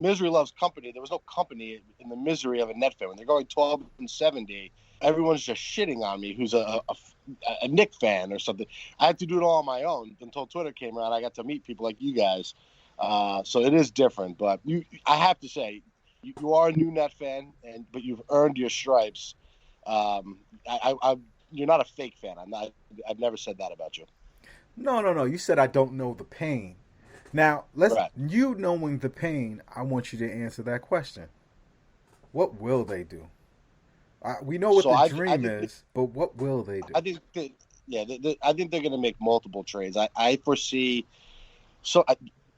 misery loves company. There was no company in the misery of a Net fan. When they're going 12-70, everyone's just shitting on me who's a Knick fan or something. I had to do it all on my own until Twitter came around. I got to meet people like you guys. So it is different. But I have to say, you are a new Net fan, but you've earned your stripes. You're not a fake fan. I've never said that about you. No. You said I don't know the pain. Now, Right. you knowing the pain, I want you to answer that question. What will they do? We know what So the I dream think is, but what will they do? I think that, yeah, I think they're going to make multiple trades. I foresee. So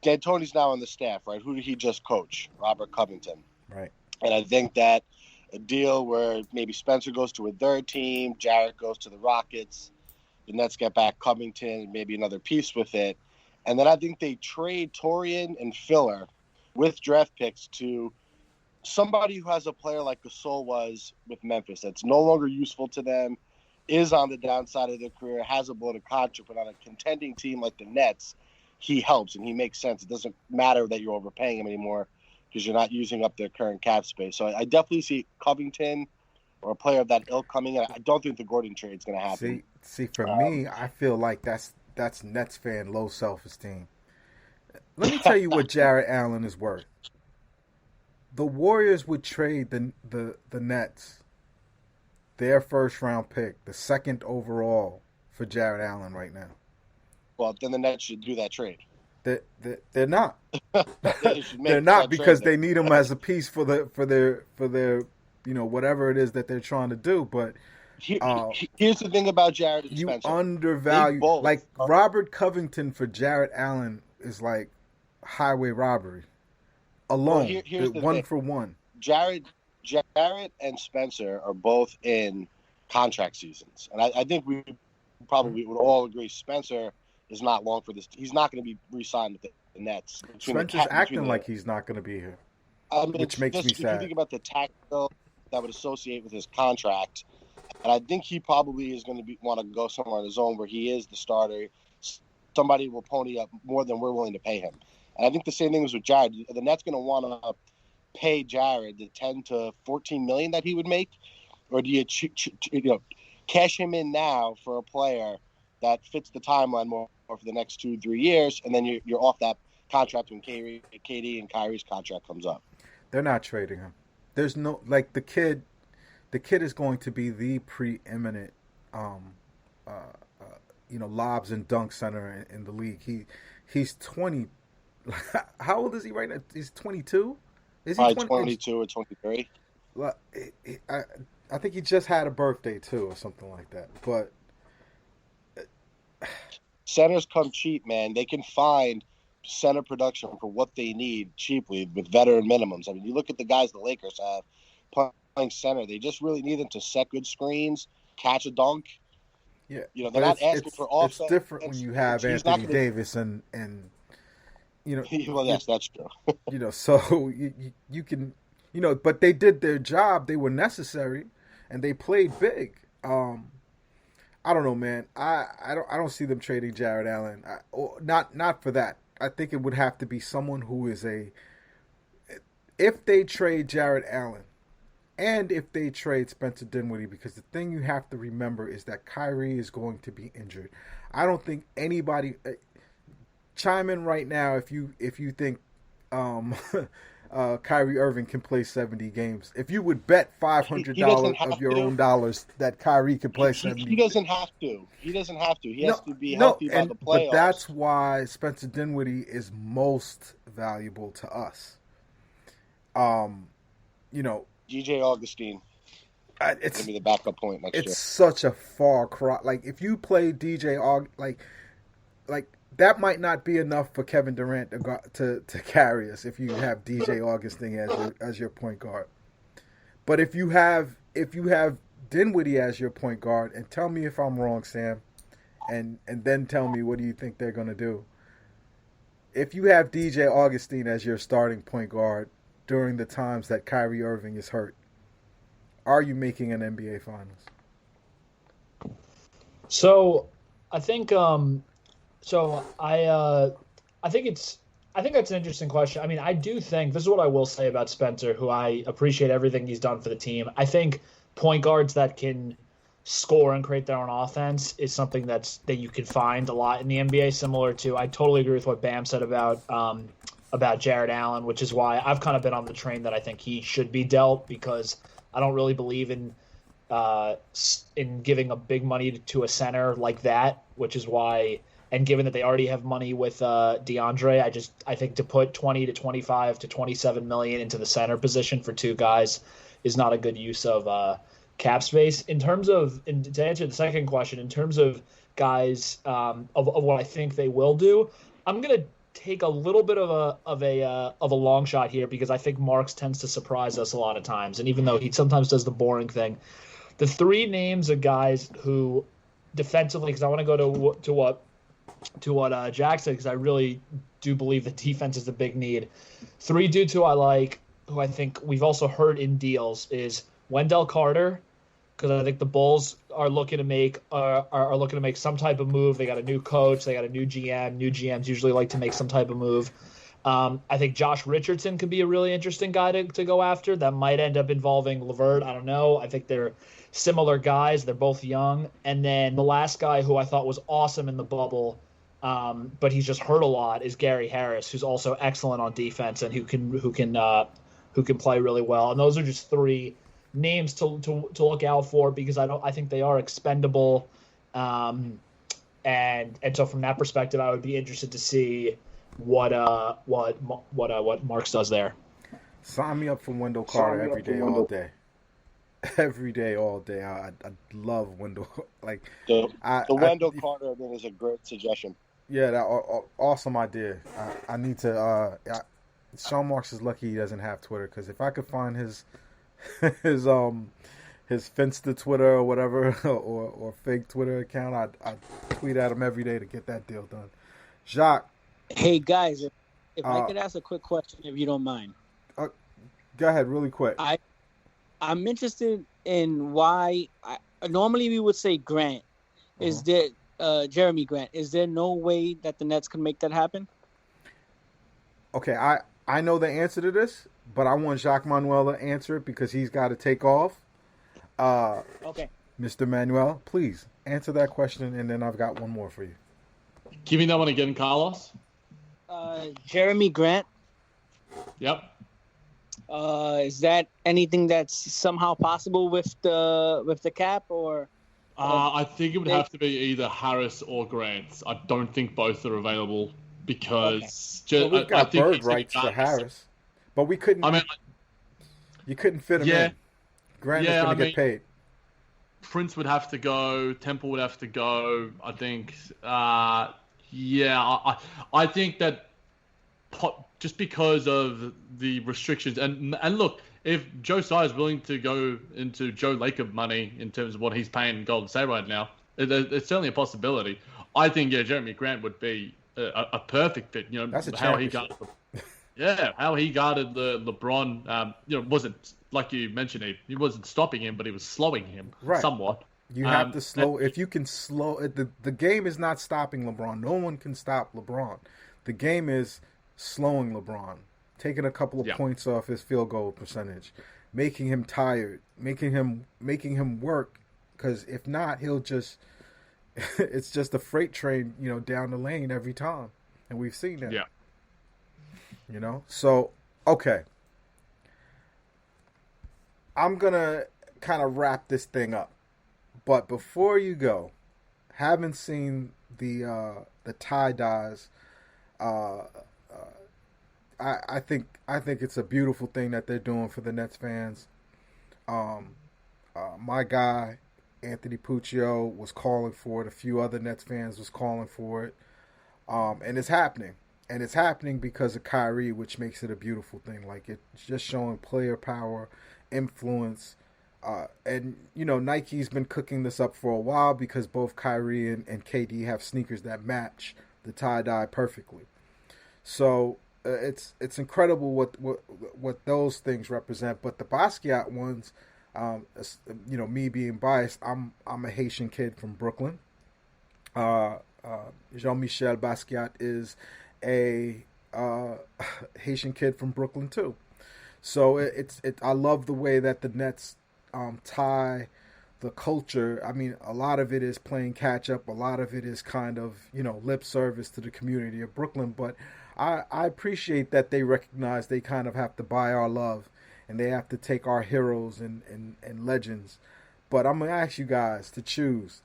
D'Antoni's now on the staff, right? Who did he just coach? Robert Covington. Right. And I think that a deal where maybe Spencer goes to a third team, Jarrett goes to the Rockets, the Nets get back Covington, maybe another piece with it. And then I think they trade Torian and Filler with draft picks to somebody who has a player like Gasol was with Memphis that's no longer useful to them, is on the downside of their career, has a bloated contract, but on a contending team like the Nets, he helps and he makes sense. It doesn't matter that you're overpaying him anymore because you're not using up their current cap space. So I definitely see Covington or a player of that ilk coming in. I don't think the Gordon trade is going to happen. See, for me, I feel like that's Nets fan low self-esteem. Let me tell you what Jarrett Allen is worth. The Warriors would trade the Nets their first round pick, the second overall, for Jarrett Allen right now. Well, then the Nets should do that trade. They're not. They should They're make not that trade because they need him as a piece for their whatever it is that they're trying to do. But here's the thing about Jarrett and you Spencer. undervalue Both like Robert Covington for Jarrett Allen is like highway robbery alone. Well, here's the one thing. for one. Jarrett and Spencer are both in contract seasons, and I think we probably would all agree Spencer is not long for this. He's not going to be re-signed with the Nets. Spencer's acting like he's not going to be here, which makes me sad. If you think about the tax bill that would associate with his contract, and I think he probably is going to want to go somewhere on his own where he is the starter. Somebody will pony up more than we're willing to pay him. And I think the same thing is with Jared. The Nets going to want to pay Jared the 10 to 14 million that he would make, or do you cash him in now for a player that fits the timeline more for the next 2-3 years, and then you're off that contract when KD and Kyrie's contract comes up? They're not trading him. There's no like the kid. The kid is going to be the preeminent, lobs and dunk center in the league. He's 20. How old is he right now? He's 22. Is he 22 or 23? I think he just had a birthday too, or something like that. But centers come cheap, man. They can find center production for what they need cheaply with veteran minimums. I mean, you look at the guys the Lakers have playing center. They just really need them to set good screens, catch a dunk. Yeah, they're not asking for offense. It's different when you have Anthony Davis and well, yes, that's true. So you can, but they did their job. They were necessary, and they played big. I don't know, man. I don't see them trading Jarrett Allen. Not for that. I think it would have to be someone who is if they trade Jarrett Allen, and if they trade Spencer Dinwiddie, because the thing you have to remember is that Kyrie is going to be injured. I don't think anybody. Chime in right now if you think Kyrie Irving can play 70 games. If you would bet $500 of your own dollars that Kyrie can play 70. He doesn't have to. He has to be healthy by the playoffs. But that's why Spencer Dinwiddie is most valuable to us. DJ Augustine. It's going to be the backup point next year. It's such a far cry. Like if you play DJ like that might not be enough for Kevin Durant to carry us if you have DJ Augustine as your point guard. But if you have Dinwiddie as your point guard, and tell me if I'm wrong, Sam, and then tell me what do you think they're going to do. If you have DJ Augustine as your starting point guard during the times that Kyrie Irving is hurt, are you making an NBA Finals? So I think I think it's I think that's an interesting question. I mean, I do think this is what I will say about Spencer, who I appreciate everything he's done for the team. I think point guards that can score and create their own offense is something that you can find a lot in the NBA. Similar to, I totally agree with what Bam said about Jared Allen, which is why I've kind of been on the train that I think he should be dealt, because I don't really believe in giving a big money to a center like that, which is why. And given that they already have money with DeAndre, I think to put 20 to 25 to 27 million into the center position for two guys is not a good use of cap space. In terms of, and to answer the second question, in terms of guys of what I think they will do, I'm gonna take a little bit of a long shot here, because I think Marks tends to surprise us a lot of times, and even though he sometimes does the boring thing, the three names of guys who defensively, because I want to go to what Jack said, because I really do believe that defense is a big need. Three dudes who I like, who I think we've also heard in deals, is Wendell Carter, because I think the Bulls are looking to make some type of move. They got a new coach, they got a new GM. New GMs usually like to make some type of move. I think Josh Richardson could be a really interesting guy to go after. That might end up involving LeVert. I don't know. I think they're similar guys. They're both young. And then the last guy who I thought was awesome in the bubble, but he's just hurt a lot, is Gary Harris, who's also excellent on defense and who can play really well. And those are just three names to look out for, because I think they are expendable. And so from that perspective, I would be interested to see what Marks does there. Sign me up for Wendell Carter every day, all day. Every day, all day. I love Wendell. Like the Wendell Carter thing is a great suggestion. Yeah, that awesome idea. I need to. Sean Marks is lucky he doesn't have Twitter, because if I could find his Finsta Twitter or whatever or fake Twitter account, I'd tweet at him every day to get that deal done. Jacques. Hey guys, if I could ask a quick question, if you don't mind. Go ahead, really quick. I'm interested in why. Normally we would say Grant. Is there Jeremy Grant? Is there no way that the Nets can make that happen? Okay, I know the answer to this, but I want Jacques Manuel to answer it because he's got to take off. Okay. Mr. Manuel, please answer that question, and then I've got one more for you. Give me that one again, Carlos. Jeremy Grant. Yep. Is that anything that's somehow possible with the cap, or? I think it would have to be either Harris or Grant. I don't think both are available because we've got bird rights for Harris, but we couldn't. I mean, you couldn't fit him in. Grant is going to get paid. Prince would have to go. Temple would have to go. I think. I think that just because of the restrictions and look, if Joe Tsai is willing to go into Joe Lacob money in terms of what he's paying Golden State right now, it's certainly a possibility. I think Jeremy Grant would be a perfect fit. You know, that's how he guarded the LeBron. Wasn't like you mentioned. He wasn't stopping him, but he was slowing him somewhat. You have to slow. If you can slow it, the game is not stopping LeBron. No one can stop LeBron. The game is slowing LeBron, taking a couple of points off his field goal percentage, making him tired, making him work. Because if not, he'll just it's just a freight train, down the lane every time, and we've seen that. Yeah. So okay, I'm gonna kind of wrap this thing up. But before you go, haven't seen the tie-dyes. I think it's a beautiful thing that they're doing for the Nets fans. My guy Anthony Puccio was calling for it. A few other Nets fans was calling for it, and it's happening. And it's happening because of Kyrie, which makes it a beautiful thing. Like, it's just showing player power, influence. And, Nike's been cooking this up for a while because both Kyrie and KD have sneakers that match the tie-dye perfectly. So it's incredible what those things represent. But the Basquiat ones, me being biased, I'm a Haitian kid from Brooklyn. Jean-Michel Basquiat is a Haitian kid from Brooklyn too. So I love the way that the Nets tie the culture. I mean, a lot of it is playing catch up. A lot of it is kind of, lip service to the community of Brooklyn. But I appreciate that they recognize they kind of have to buy our love and they have to take our heroes and legends. But I'm going to ask you guys to choose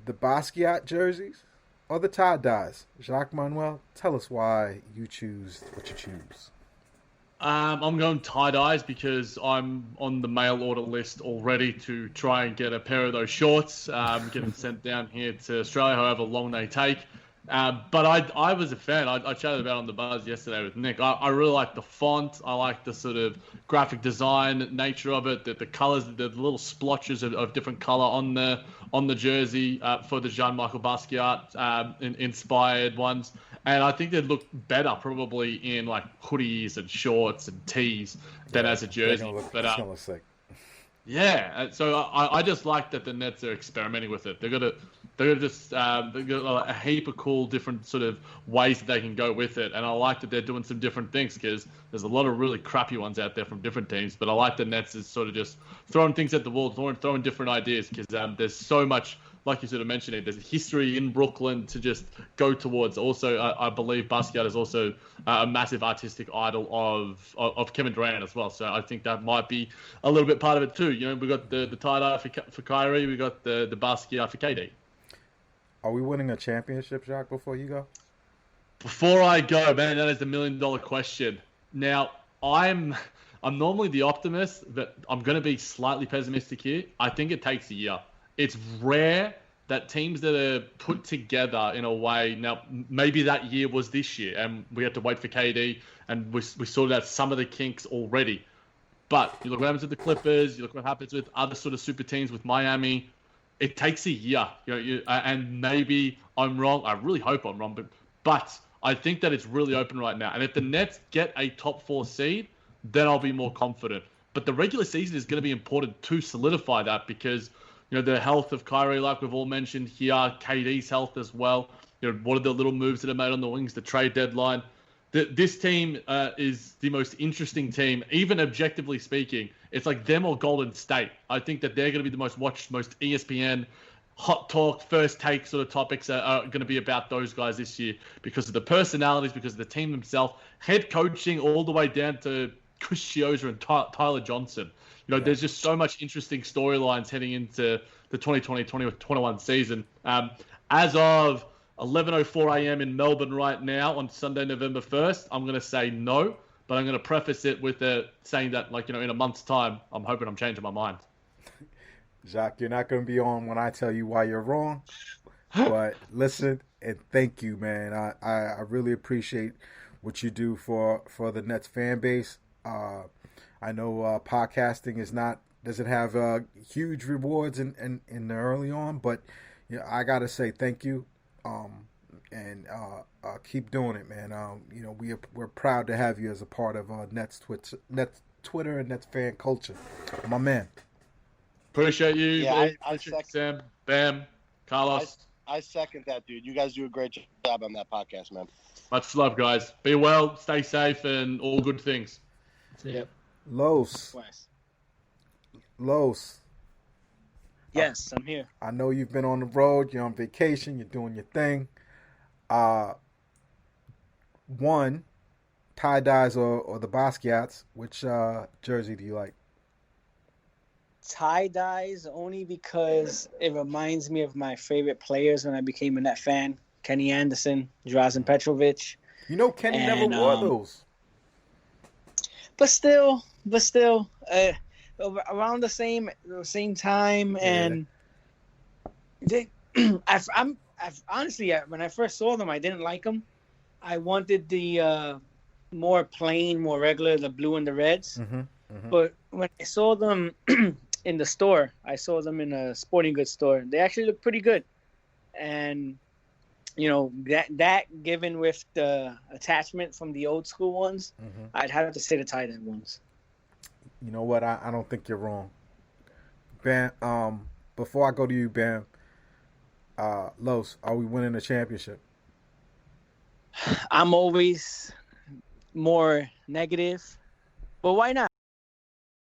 the Basquiat jerseys or the tie-dyes. Jacques Manuel, tell us why you choose what you choose. I'm going tie-dyes because I'm on the mail order list already to try and get a pair of those shorts, get them sent down here to Australia, however long they take. But I was a fan. I chatted about it on the buzz yesterday with Nick. I really like the font. I like the sort of graphic design nature of it. The colors, the little splotches of different color on the jersey for the Jean-Michel Basquiat inspired ones. And I think they'd look better probably in like hoodies and shorts and tees than as a jersey. It's gonna look sick. Yeah, so I just like that the Nets are experimenting with it. They've got a heap of cool different sort of ways that they can go with it, and I like that they're doing some different things because there's a lot of really crappy ones out there from different teams. But I like the Nets is sort of just throwing things at the wall, throwing different ideas because there's so much. Like you sort of mentioned, there's a history in Brooklyn to just go towards. Also, I believe Basquiat is also a massive artistic idol of Kevin Durant as well. So I think that might be a little bit part of it too. We got the tie-dye for Kyrie, we got the Basquiat for KD. Are we winning a championship, Jacques, before you go? Before I go, man, that is the $1 million question. Now, I'm normally the optimist, but I'm going to be slightly pessimistic here. I think it takes a year. It's rare that teams that are put together in a way. Now, maybe that year was this year, and we had to wait for KD, and we sorted out some of the kinks already. But you look what happens with the Clippers. You look what happens with other sort of super teams with Miami. It takes a year, and maybe I'm wrong. I really hope I'm wrong, but I think that it's really open right now. And if the Nets get a top 4 seed, then I'll be more confident. But the regular season is going to be important to solidify that because. The health of Kyrie, like we've all mentioned here, KD's health as well. What are the little moves that are made on the wings, the trade deadline? This team is the most interesting team, even objectively speaking. It's like them or Golden State. I think that they're going to be the most watched, most ESPN, hot talk, first take sort of topics are going to be about those guys this year because of the personalities, because of the team themselves, head coaching all the way down to Chris Chioza and Tyler Johnson. There's just so much interesting storylines heading into the 2020-2021 season. As of 11:04 a.m. in Melbourne right now on Sunday, November 1st, I'm going to say no, but I'm going to preface it with saying that, in a month's time, I'm hoping I'm changing my mind. Jacques, you're not going to be on when I tell you why you're wrong, but listen and thank you, man. I really appreciate what you do for the Nets fan base. I know podcasting doesn't have huge rewards in the early on, but I gotta say thank you, and keep doing it, man. We're proud to have you as a part of Nets Twitter and Nets fan culture, my man. Appreciate you. Yeah, I second Sam, Bam, Carlos. I second that, dude. You guys do a great job on that podcast, man. Much love, guys. Be well, stay safe, and all good things. Yep. Los. Yes, I'm here. I know you've been on the road. You're on vacation. You're doing your thing. One, tie-dyes or the Basquiats. Which jersey do you like? Tie-dyes only because it reminds me of my favorite players when I became a Net fan. Kenny Anderson, Drazen Petrovic. Kenny never wore those. But still, around the same time, and I've honestly, when I first saw them, I didn't like them. I wanted the more plain, more regular, the blue and the reds. Mm-hmm, mm-hmm. But when I saw them in the store, I saw them in a sporting goods store. They actually look pretty good, and that given with the attachment from the old school ones, mm-hmm. I'd have to say the tie-dye ones. You know what? I don't think you're wrong. Bam, before I go to you, Bam, Los, are we winning a championship? I'm always more negative. But why not?